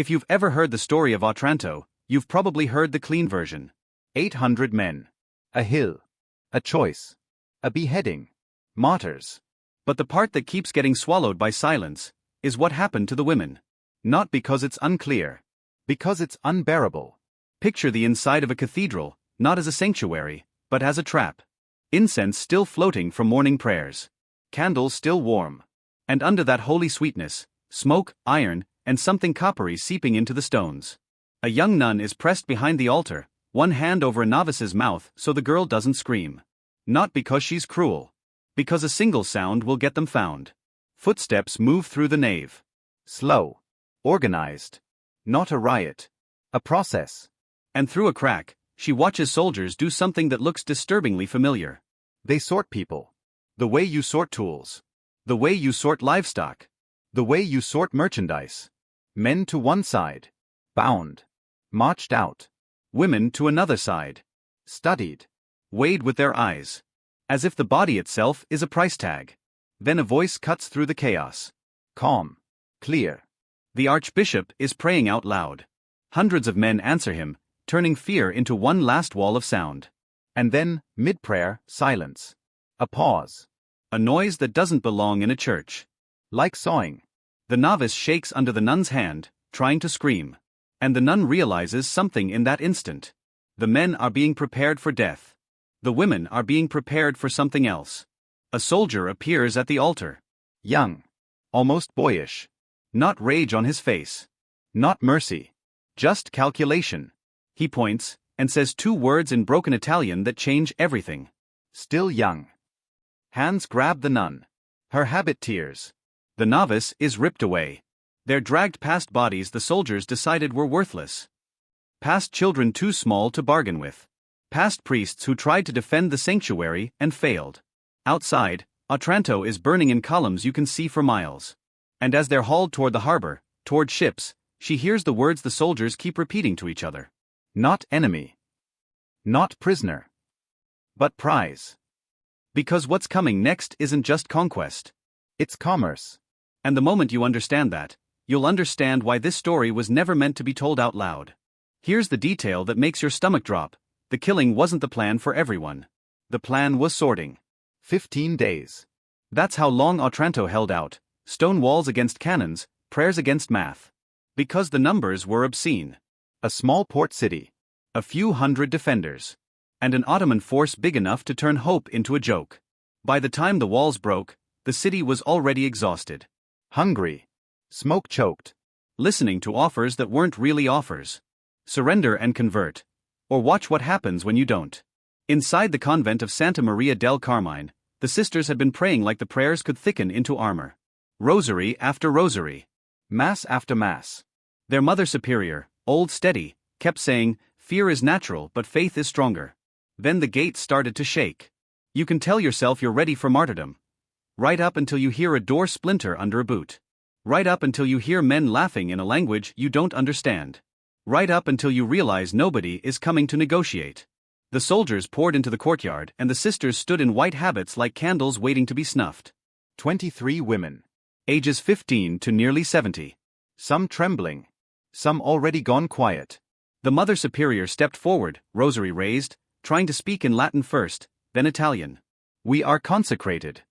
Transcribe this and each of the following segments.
If you've ever heard the story of Otranto, you've probably heard the clean version. 800 men. A hill. A choice. A beheading. Martyrs. But the part that keeps getting swallowed by silence is what happened to the women. Not because it's unclear. Because it's unbearable. Picture the inside of a cathedral, not as a sanctuary, but as a trap. Incense still floating from morning prayers. Candles still warm. And under that holy sweetness, smoke, iron, and something coppery seeping into the stones. A young nun is pressed behind the altar, one hand over a novice's mouth so the girl doesn't scream. Not because she's cruel. Because a single sound will get them found. Footsteps move through the nave. Slow. Organized. Not a riot. A process. And through a crack, she watches soldiers do something that looks disturbingly familiar. They sort people. The way you sort tools. The way you sort livestock. The way you sort merchandise. Men to one side. Bound. Marched out. Women to another side. Studied. Weighed with their eyes. As if the body itself is a price tag. Then a voice cuts through the chaos. Calm. Clear. The archbishop is praying out loud. Hundreds of men answer him, turning fear into one last wall of sound. And then, mid-prayer, silence. A pause. A noise that doesn't belong in a church. Like sawing. The novice shakes under the nun's hand, trying to scream. And the nun realizes something in that instant. The men are being prepared for death. The women are being prepared for something else. A soldier appears at the altar. Young. Almost boyish. Not rage on his face. Not mercy. Just calculation. He points, and says two words in broken Italian that change everything. Still young. Hands grab the nun. Her habit tears. The novice is ripped away. They're dragged past bodies the soldiers decided were worthless. Past children too small to bargain with. Past priests who tried to defend the sanctuary and failed. Outside, Otranto is burning in columns you can see for miles. And as they're hauled toward the harbor, toward ships, she hears the words the soldiers keep repeating to each other. Not enemy. Not prisoner. But prize. Because what's coming next isn't just conquest. It's commerce. And the moment you understand that, you'll understand why this story was never meant to be told out loud. Here's the detail that makes your stomach drop. The killing wasn't the plan for everyone. The plan was sorting. 15 days. That's how long Otranto held out. Stone walls against cannons, prayers against math. Because the numbers were obscene. A small port city. A few hundred defenders. And an Ottoman force big enough to turn hope into a joke. By the time the walls broke, the city was already exhausted. Hungry. Smoke-choked. Listening to offers that weren't really offers. Surrender and convert. Or watch what happens when you don't. Inside the convent of Santa Maria del Carmine, the sisters had been praying like the prayers could thicken into armor. Rosary after rosary. Mass after mass. Their Mother Superior, old steady, kept saying, "Fear is natural but faith is stronger." Then the gate started to shake. You can tell yourself you're ready for martyrdom. Right up until you hear a door splinter under a boot. Right up until you hear men laughing in a language you don't understand. Right up until you realize nobody is coming to negotiate. The soldiers poured into the courtyard and the sisters stood in white habits like candles waiting to be snuffed. 23 women. Ages 15 to nearly 70. Some trembling. Some already gone quiet. The Mother Superior stepped forward, rosary raised, trying to speak in Latin first, then Italian. "We are consecrated."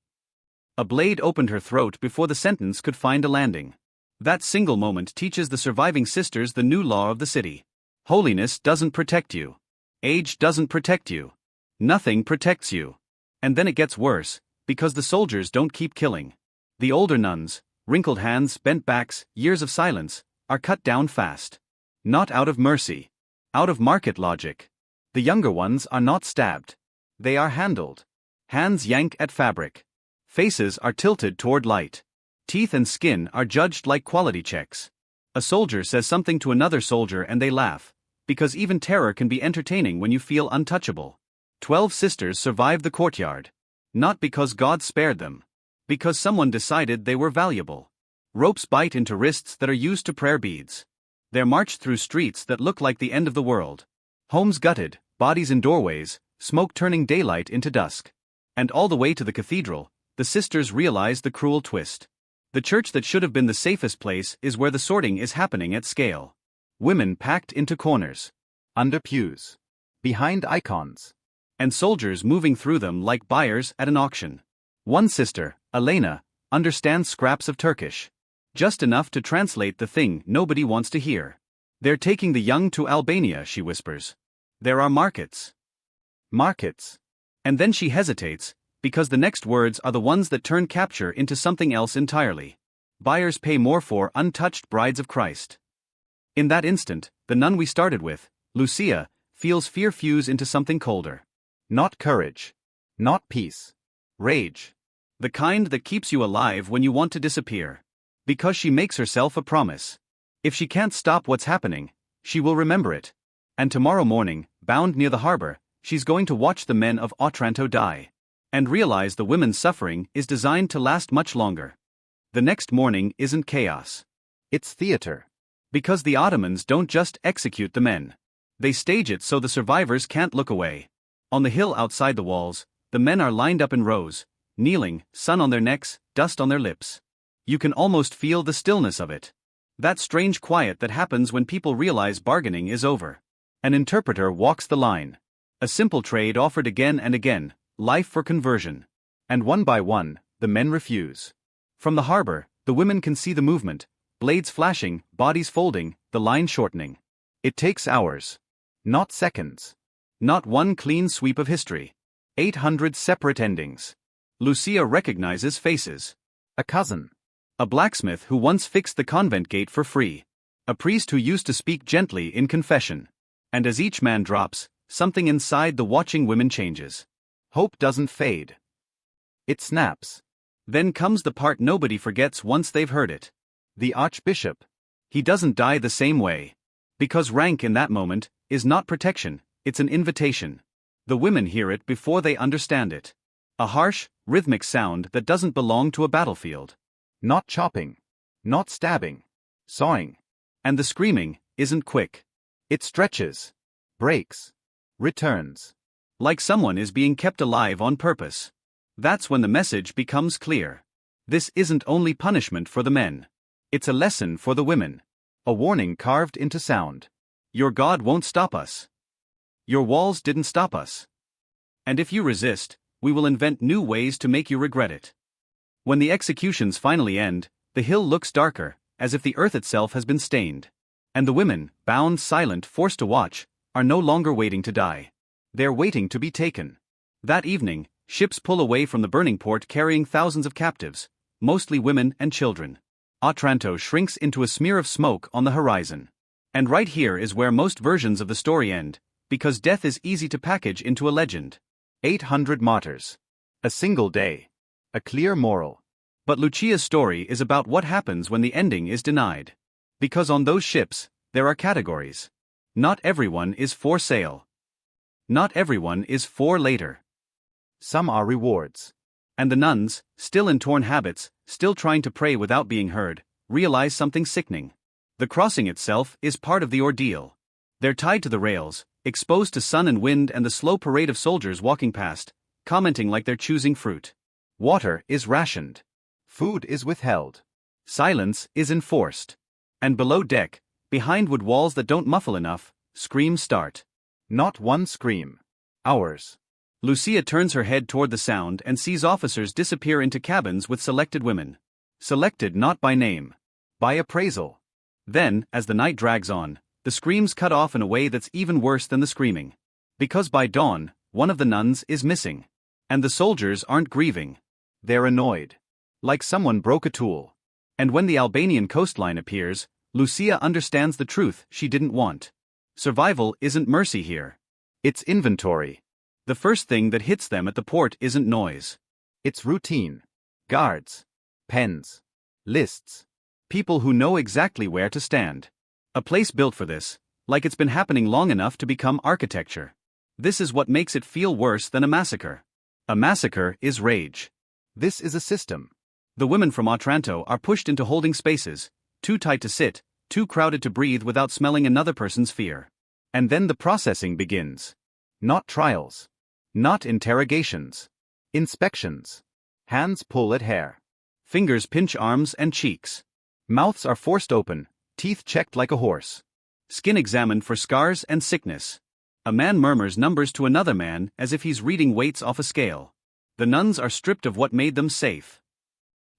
A blade opened her throat before the sentence could find a landing. That single moment teaches the surviving sisters the new law of the city. Holiness doesn't protect you. Age doesn't protect you. Nothing protects you. And then it gets worse, because the soldiers don't keep killing. The older nuns, wrinkled hands, bent backs, years of silence, are cut down fast. Not out of mercy. Out of market logic. The younger ones are not stabbed. They are handled. Hands yank at fabric. Faces are tilted toward light. Teeth and skin are judged like quality checks. A soldier says something to another soldier and they laugh, because even terror can be entertaining when you feel untouchable. 12 sisters survived the courtyard. Not because God spared them. Because someone decided they were valuable. Ropes bite into wrists that are used to prayer beads. They're marched through streets that look like the end of the world. Homes gutted, bodies in doorways, smoke turning daylight into dusk. And all the way to the cathedral, the sisters realize the cruel twist. The church that should have been the safest place is where the sorting is happening at scale. Women packed into corners, under pews, behind icons, and soldiers moving through them like buyers at an auction. One sister, Elena, understands scraps of Turkish, just enough to translate the thing nobody wants to hear. "They're taking the young to Albania," she whispers. "There are markets." Markets. And then she hesitates, because the next words are the ones that turn capture into something else entirely. "Buyers pay more for untouched brides of Christ." In that instant, the nun we started with, Lucia, feels fear fuse into something colder. Not courage. Not peace. Rage. The kind that keeps you alive when you want to disappear. Because she makes herself a promise. If she can't stop what's happening, she will remember it. And tomorrow morning, bound near the harbor, she's going to watch the men of Otranto die. And realize the women's suffering is designed to last much longer. The next morning isn't chaos. It's theater. Because the Ottomans don't just execute the men. They stage it so the survivors can't look away. On the hill outside the walls, the men are lined up in rows, kneeling, sun on their necks, dust on their lips. You can almost feel the stillness of it. That strange quiet that happens when people realize bargaining is over. An interpreter walks the line. A simple trade offered again and again, life for conversion. And one by one, the men refuse. From the harbor, the women can see the movement, blades flashing, bodies folding, the line shortening. It takes hours. Not seconds. Not one clean sweep of history. 800 separate endings. Lucia recognizes faces. A cousin. A blacksmith who once fixed the convent gate for free. A priest who used to speak gently in confession. And as each man drops, something inside the watching women changes. Hope doesn't fade. It snaps. Then comes the part nobody forgets once they've heard it. The archbishop. He doesn't die the same way. Because rank in that moment is not protection, it's an invitation. The women hear it before they understand it. A harsh, rhythmic sound that doesn't belong to a battlefield. Not chopping. Not stabbing. Sawing. And the screaming isn't quick. It stretches. Breaks. Returns. Like someone is being kept alive on purpose. That's when the message becomes clear. This isn't only punishment for the men. It's a lesson for the women. A warning carved into sound. Your God won't stop us. Your walls didn't stop us. And if you resist, we will invent new ways to make you regret it. When the executions finally end, the hill looks darker, as if the earth itself has been stained. And the women, bound, silent, forced to watch, are no longer waiting to die. They're waiting to be taken. That evening, ships pull away from the burning port carrying thousands of captives, mostly women and children. Otranto shrinks into a smear of smoke on the horizon. And right here is where most versions of the story end, because death is easy to package into a legend. 800 martyrs. A single day. A clear moral. But Lucia's story is about what happens when the ending is denied. Because on those ships, there are categories. Not everyone is for sale. Not everyone is for later. Some are rewards. And the nuns, still in torn habits, still trying to pray without being heard, realize something sickening. The crossing itself is part of the ordeal. They're tied to the rails, exposed to sun and wind and the slow parade of soldiers walking past, commenting like they're choosing fruit. Water is rationed. Food is withheld. Silence is enforced. And below deck, behind wood walls that don't muffle enough, screams start. Not one scream. Hours. Lucia turns her head toward the sound and sees officers disappear into cabins with selected women. Selected not by name. By appraisal. Then, as the night drags on, the screams cut off in a way that's even worse than the screaming. Because by dawn, one of the nuns is missing. And the soldiers aren't grieving. They're annoyed. Like someone broke a tool. And when the Albanian coastline appears, Lucia understands the truth she didn't want. Survival isn't mercy here. It's inventory. The first thing that hits them at the port isn't noise. It's routine. Guards. Pens. Lists. People who know exactly where to stand. A place built for this, like it's been happening long enough to become architecture. This is what makes it feel worse than a massacre. A massacre is rage. This is a system. The women from Otranto are pushed into holding spaces, too tight to sit, too crowded to breathe without smelling another person's fear. And then the processing begins. Not trials. Not interrogations. Inspections. Hands pull at hair. Fingers pinch arms and cheeks. Mouths are forced open, teeth checked like a horse. Skin examined for scars and sickness. A man murmurs numbers to another man as if he's reading weights off a scale. The nuns are stripped of what made them safe.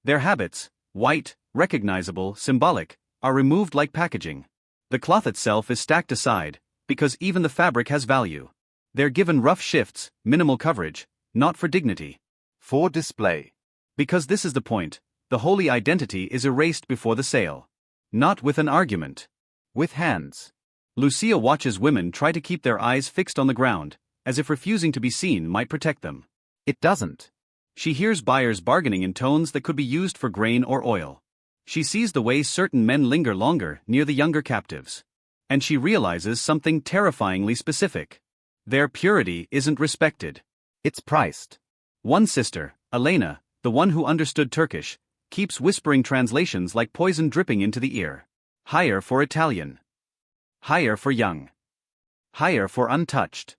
Their habits, white, recognizable, symbolic, are removed like packaging. The cloth itself is stacked aside, because even the fabric has value. They're given rough shifts, minimal coverage, not for dignity. For display. Because this is the point, the holy identity is erased before the sale. Not with an argument. With hands. Lucia watches women try to keep their eyes fixed on the ground, as if refusing to be seen might protect them. It doesn't. She hears buyers bargaining in tones that could be used for grain or oil. She sees the way certain men linger longer near the younger captives. And she realizes something terrifyingly specific. Their purity isn't respected. It's priced. One sister, Elena, the one who understood Turkish, keeps whispering translations like poison dripping into the ear. Higher for Italian. Higher for young. Higher for untouched.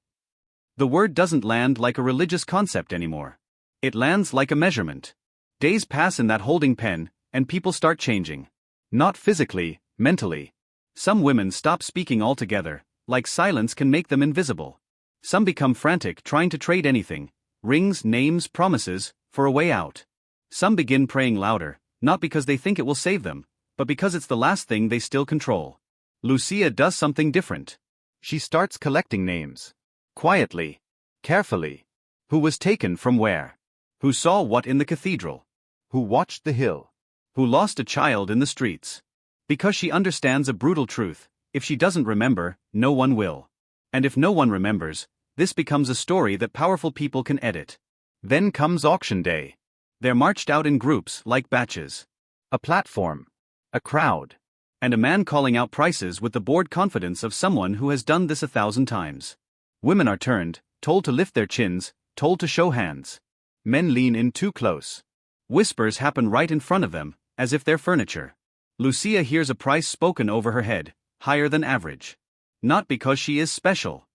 The word doesn't land like a religious concept anymore. It lands like a measurement. Days pass in that holding pen, and people start changing. Not physically, mentally. Some women stop speaking altogether, like silence can make them invisible. Some become frantic trying to trade anything, rings, names, promises, for a way out. Some begin praying louder, not because they think it will save them, but because it's the last thing they still control. Lucia does something different. She starts collecting names. Quietly. Carefully. Who was taken from where? Who saw what in the cathedral? Who watched the hill? Who lost a child in the streets? Because she understands a brutal truth: if she doesn't remember, no one will. And if no one remembers, this becomes a story that powerful people can edit. Then comes auction day. They're marched out in groups like batches. A platform. A crowd. And a man calling out prices with the bored confidence of someone who has done this 1,000 times. Women are turned, told to lift their chins, told to show hands. Men lean in too close. Whispers happen right in front of them, as if they're furniture. Lucia hears a price spoken over her head, higher than average. Not because she is special.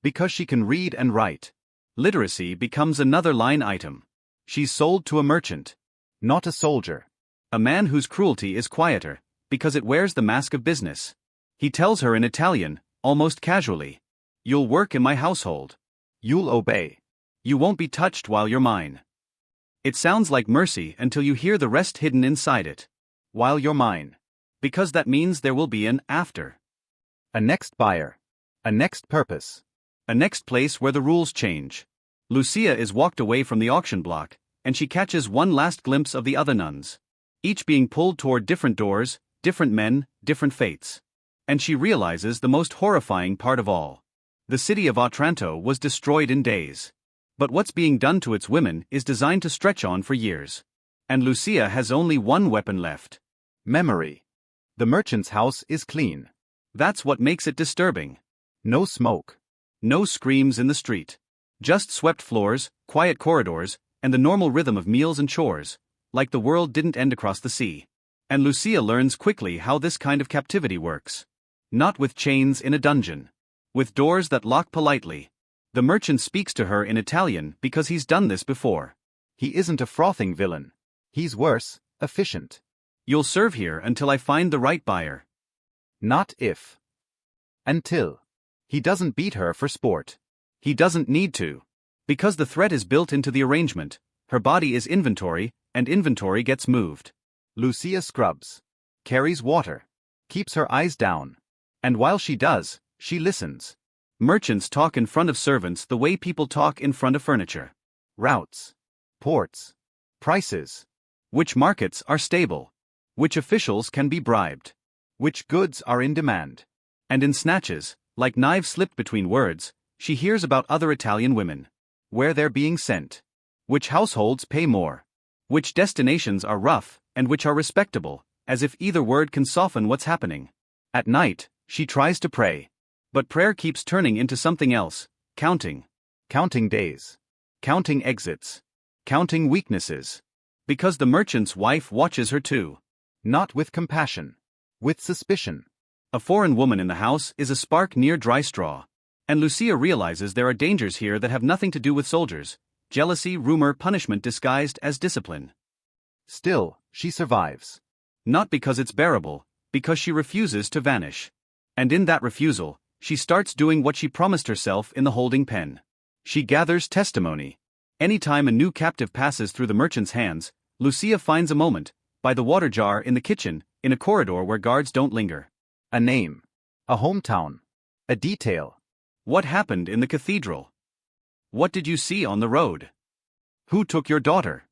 Because she can read and write. Literacy becomes another line item. She's sold to a merchant. Not a soldier. A man whose cruelty is quieter, because it wears the mask of business. He tells her in Italian, almost casually. You'll work in my household. You'll obey. You won't be touched while you're mine. It sounds like mercy until you hear the rest hidden inside it. While you're mine. Because that means there will be an after. A next buyer. A next purpose. A next place where the rules change. Lucia is walked away from the auction block, and she catches one last glimpse of the other nuns. Each being pulled toward different doors, different men, different fates. And she realizes the most horrifying part of all. The city of Otranto was destroyed in days. But what's being done to its women is designed to stretch on for years. And Lucia has only one weapon left. Memory. The merchant's house is clean. That's what makes it disturbing. No smoke. No screams in the street. Just swept floors, quiet corridors, and the normal rhythm of meals and chores, like the world didn't end across the sea. And Lucia learns quickly how this kind of captivity works. Not with chains in a dungeon. With doors that lock politely. The merchant speaks to her in Italian because he's done this before. He isn't a frothing villain. He's worse, efficient. You'll serve here until I find the right buyer. Not if. Until. He doesn't beat her for sport. He doesn't need to. Because the threat is built into the arrangement, her body is inventory, and inventory gets moved. Lucia scrubs. Carries water. Keeps her eyes down. And while she does, she listens. Merchants talk in front of servants the way people talk in front of furniture. Routes. Ports. Prices. Which markets are stable. Which officials can be bribed. Which goods are in demand. And in snatches, like knives slipped between words, she hears about other Italian women. Where they're being sent. Which households pay more. Which destinations are rough, and which are respectable, as if either word can soften what's happening. At night, she tries to pray. But prayer keeps turning into something else, counting. Counting days. Counting exits. Counting weaknesses. Because the merchant's wife watches her too. Not with compassion. With suspicion. A foreign woman in the house is a spark near dry straw. And Lucia realizes there are dangers here that have nothing to do with soldiers. Jealousy, rumor, punishment disguised as discipline. Still, she survives. Not because it's bearable, because she refuses to vanish. And in that refusal, she starts doing what she promised herself in the holding pen. She gathers testimony. Anytime a new captive passes through the merchant's hands, Lucia finds a moment, by the water jar in the kitchen, in a corridor where guards don't linger. A name. A hometown. A detail. What happened in the cathedral? What did you see on the road? Who took your daughter?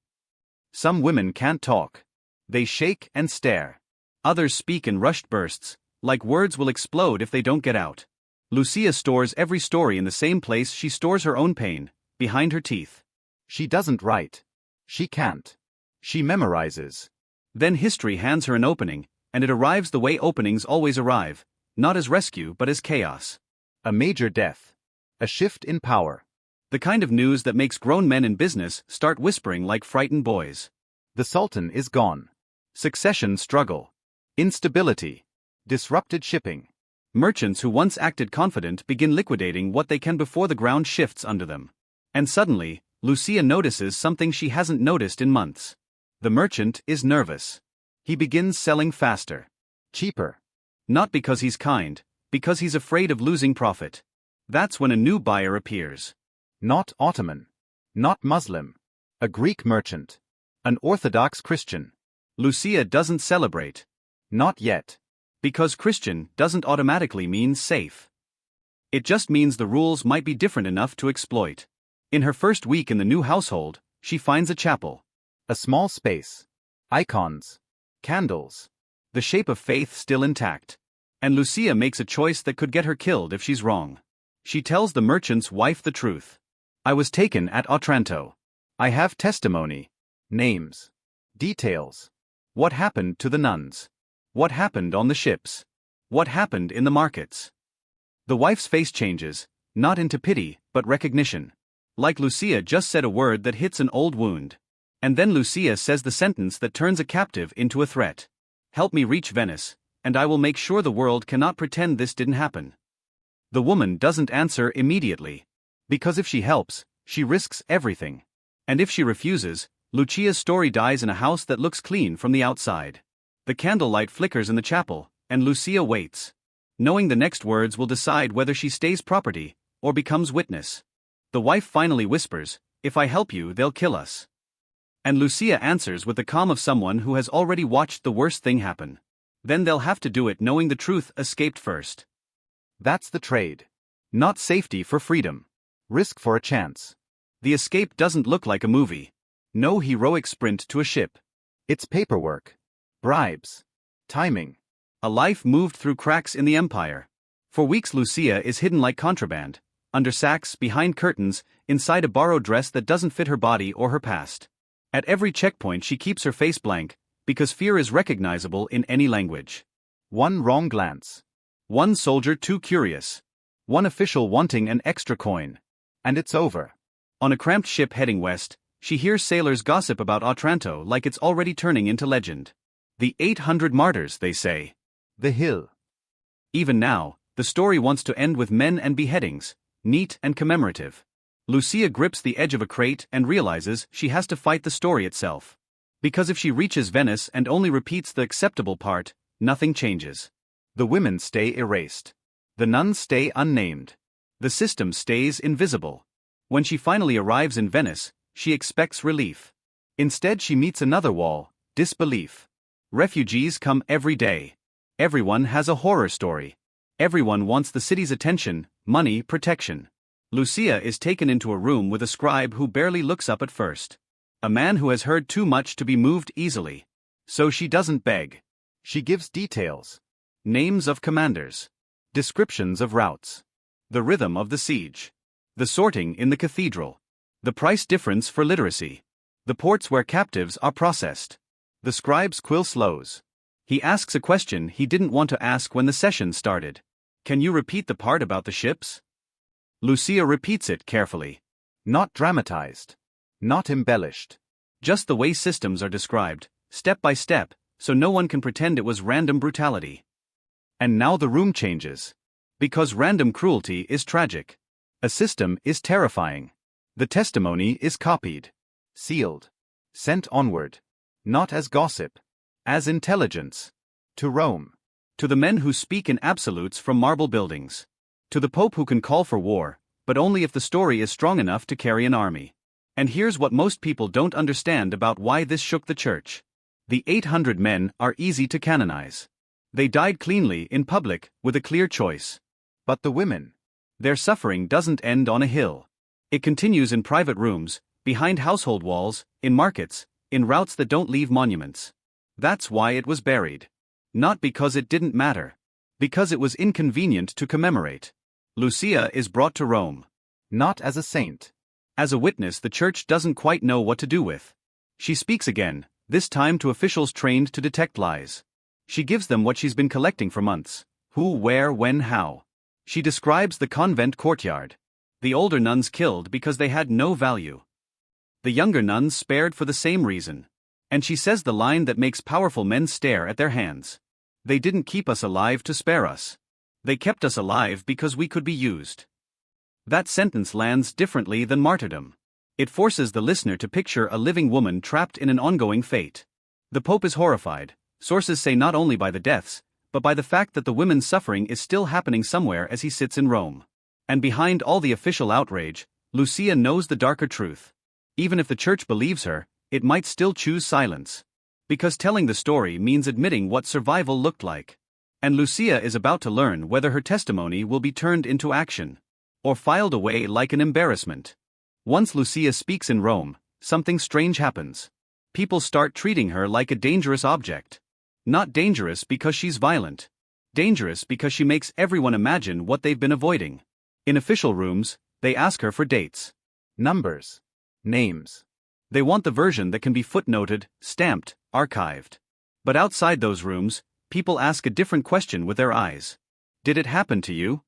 Some women can't talk. They shake and stare. Others speak in rushed bursts, like words will explode if they don't get out. Lucia stores every story in the same place she stores her own pain, behind her teeth. She doesn't write. She can't. She memorizes. Then history hands her an opening, and it arrives the way openings always arrive, not as rescue but as chaos. A major death. A shift in power. The kind of news that makes grown men in business start whispering like frightened boys. The Sultan is gone. Succession struggle. Instability. Disrupted shipping. Merchants who once acted confident begin liquidating what they can before the ground shifts under them. And suddenly, Lucia notices something she hasn't noticed in months. The merchant is nervous. He begins selling faster. Cheaper. Not because he's kind, because he's afraid of losing profit. That's when a new buyer appears. Not Ottoman. Not Muslim. A Greek merchant. An Orthodox Christian. Lucia doesn't celebrate. Not yet. Because Christian doesn't automatically mean safe. It just means the rules might be different enough to exploit. In her first week in the new household, she finds a chapel. A small space. Icons. Candles. The shape of faith still intact. And Lucia makes a choice that could get her killed if she's wrong. She tells the merchant's wife the truth. I was taken at Otranto. I have testimony. Names. Details. What happened to the nuns? What happened on the ships? What happened in the markets? The wife's face changes, not into pity, but recognition. Like Lucia just said a word that hits an old wound. And then Lucia says the sentence that turns a captive into a threat. Help me reach Venice, and I will make sure the world cannot pretend this didn't happen. The woman doesn't answer immediately. Because if she helps, she risks everything. And if she refuses, Lucia's story dies in a house that looks clean from the outside. The candlelight flickers in the chapel, and Lucia waits. Knowing the next words will decide whether she stays property, or becomes witness. The wife finally whispers, "If I help you, they'll kill us." And Lucia answers with the calm of someone who has already watched the worst thing happen. Then they'll have to do it knowing the truth escaped first. That's the trade. Not safety for freedom. Risk for a chance. The escape doesn't look like a movie. No heroic sprint to a ship. It's paperwork. Bribes. Timing. A life moved through cracks in the empire. For weeks Lucia is hidden like contraband, under sacks, behind curtains, inside a borrowed dress that doesn't fit her body or her past. At every checkpoint she keeps her face blank, because fear is recognizable in any language. One wrong glance. One soldier too curious. One official wanting an extra coin. And it's over. On a cramped ship heading west, she hears sailors gossip about Otranto like it's already turning into legend. The 800 martyrs, they say. The hill. Even now, the story wants to end with men and beheadings, neat and commemorative. Lucia grips the edge of a crate and realizes she has to fight the story itself. Because if she reaches Venice and only repeats the acceptable part, nothing changes. The women stay erased. The nuns stay unnamed. The system stays invisible. When she finally arrives in Venice, she expects relief. Instead she meets another wall, disbelief. Refugees come every day. Everyone has a horror story. Everyone wants the city's attention, money, protection. Lucia is taken into a room with a scribe who barely looks up at first. A man who has heard too much to be moved easily. So she doesn't beg. She gives details. Names of commanders. Descriptions of routes. The rhythm of the siege. The sorting in the cathedral. The price difference for literacy. The ports where captives are processed. The scribe's quill slows. He asks a question he didn't want to ask when the session started. Can you repeat the part about the ships? Lucia repeats it carefully. Not dramatized. Not embellished. Just the way systems are described, step by step, so no one can pretend it was random brutality. And now the room changes. Because random cruelty is tragic. A system is terrifying. The testimony is copied. Sealed. Sent onward. Not as gossip. As intelligence. To Rome. To the men who speak in absolutes from marble buildings. To the Pope who can call for war, but only if the story is strong enough to carry an army. And here's what most people don't understand about why this shook the church. The 800 men are easy to canonize. They died cleanly in public with a clear choice. But the women? Their suffering doesn't end on a hill. It continues in private rooms, behind household walls, in markets, in routes that don't leave monuments. That's why it was buried. Not because it didn't matter. Because it was inconvenient to commemorate. Lucia is brought to Rome. Not as a saint. As a witness the church doesn't quite know what to do with. She speaks again, this time to officials trained to detect lies. She gives them what she's been collecting for months. Who, where, when, how. She describes the convent courtyard. The older nuns killed because they had no value. The younger nuns spared for the same reason. And she says the line that makes powerful men stare at their hands. They didn't keep us alive to spare us. They kept us alive because we could be used. That sentence lands differently than martyrdom. It forces the listener to picture a living woman trapped in an ongoing fate. The Pope is horrified, sources say not only by the deaths, but by the fact that the women's suffering is still happening somewhere as he sits in Rome. And behind all the official outrage, Lucia knows the darker truth. Even if the church believes her, it might still choose silence. Because telling the story means admitting what survival looked like. And Lucia is about to learn whether her testimony will be turned into action. Or filed away like an embarrassment. Once Lucia speaks in Rome, something strange happens. People start treating her like a dangerous object. Not dangerous because she's violent. Dangerous because she makes everyone imagine what they've been avoiding. In official rooms, they ask her for dates. Numbers. Names. They want the version that can be footnoted, stamped, archived. But outside those rooms, people ask a different question with their eyes. Did it happen to you?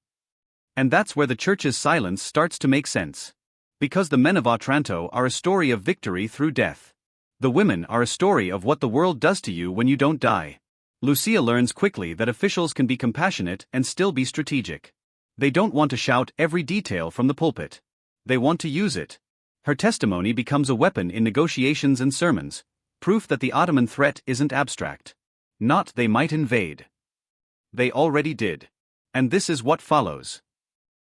And that's where the church's silence starts to make sense. Because the men of Otranto are a story of victory through death. The women are a story of what the world does to you when you don't die. Lucia learns quickly that officials can be compassionate and still be strategic. They don't want to shout every detail from the pulpit. They want to use it. Her testimony becomes a weapon in negotiations and sermons, proof that the Ottoman threat isn't abstract. Not they might invade. They already did. And this is what follows.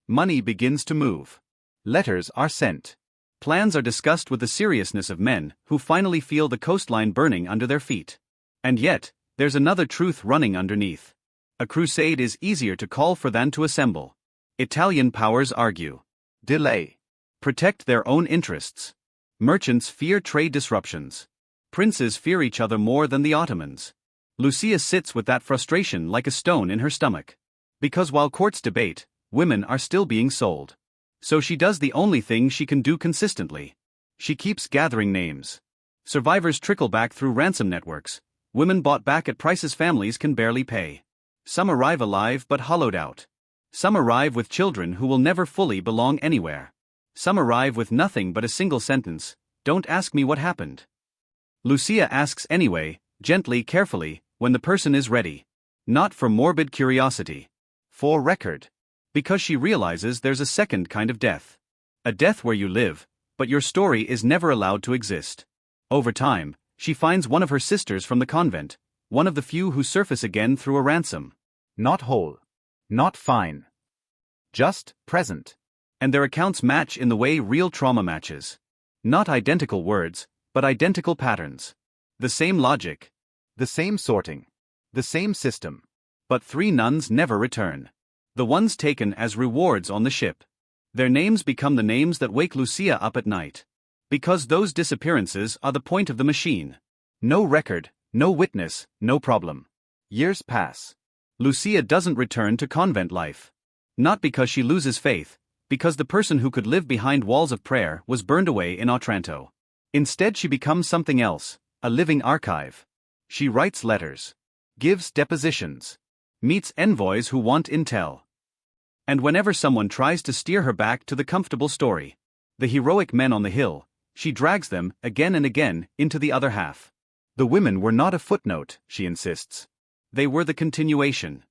Money begins to move. Letters are sent. Plans are discussed with the seriousness of men who finally feel the coastline burning under their feet. And yet, there's another truth running underneath. A crusade is easier to call for than to assemble. Italian powers argue. Delay. Protect their own interests. Merchants fear trade disruptions. Princes fear each other more than the Ottomans. Lucia sits with that frustration like a stone in her stomach. Because while courts debate, women are still being sold. So she does the only thing she can do consistently. She keeps gathering names. Survivors trickle back through ransom networks. Women bought back at prices families can barely pay. Some arrive alive but hollowed out. Some arrive with children who will never fully belong anywhere. Some arrive with nothing but a single sentence, "Don't ask me what happened." Lucia asks anyway, gently, carefully, when the person is ready. Not for morbid curiosity. For record. Because she realizes there's a second kind of death. A death where you live, but your story is never allowed to exist. Over time, she finds one of her sisters from the convent, one of the few who surface again through a ransom. Not whole. Not fine. Just present. And their accounts match in the way real trauma matches. Not identical words, but identical patterns. The same logic. The same sorting. The same system. But 3 nuns never return. The ones taken as rewards on the ship. Their names become the names that wake Lucia up at night. Because those disappearances are the point of the machine. No record, no witness, no problem. Years pass. Lucia doesn't return to convent life. Not because she loses faith, because the person who could live behind walls of prayer was burned away in Otranto. Instead she becomes something else, a living archive. She writes letters. Gives depositions. Meets envoys who want intel. And whenever someone tries to steer her back to the comfortable story, the heroic men on the hill, she drags them, again and again, into the other half. The women were not a footnote, she insists. They were the continuation.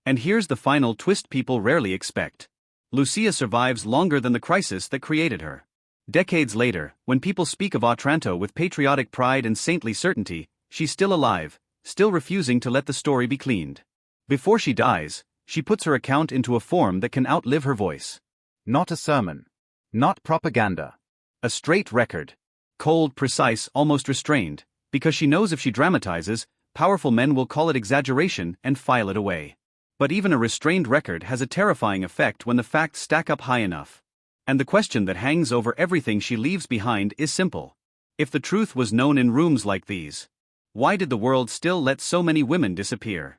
And here's the final twist people rarely expect. Lucia survives longer than the crisis that created her. Decades later, when people speak of Otranto with patriotic pride and saintly certainty, she's still alive, still refusing to let the story be cleaned. Before she dies, she puts her account into a form that can outlive her voice. Not a sermon. Not propaganda. A straight record. Cold, precise, almost restrained, because she knows if she dramatizes, powerful men will call it exaggeration and file it away. But even a restrained record has a terrifying effect when the facts stack up high enough. And the question that hangs over everything she leaves behind is simple. If the truth was known in rooms like these, why did the world still let so many women disappear?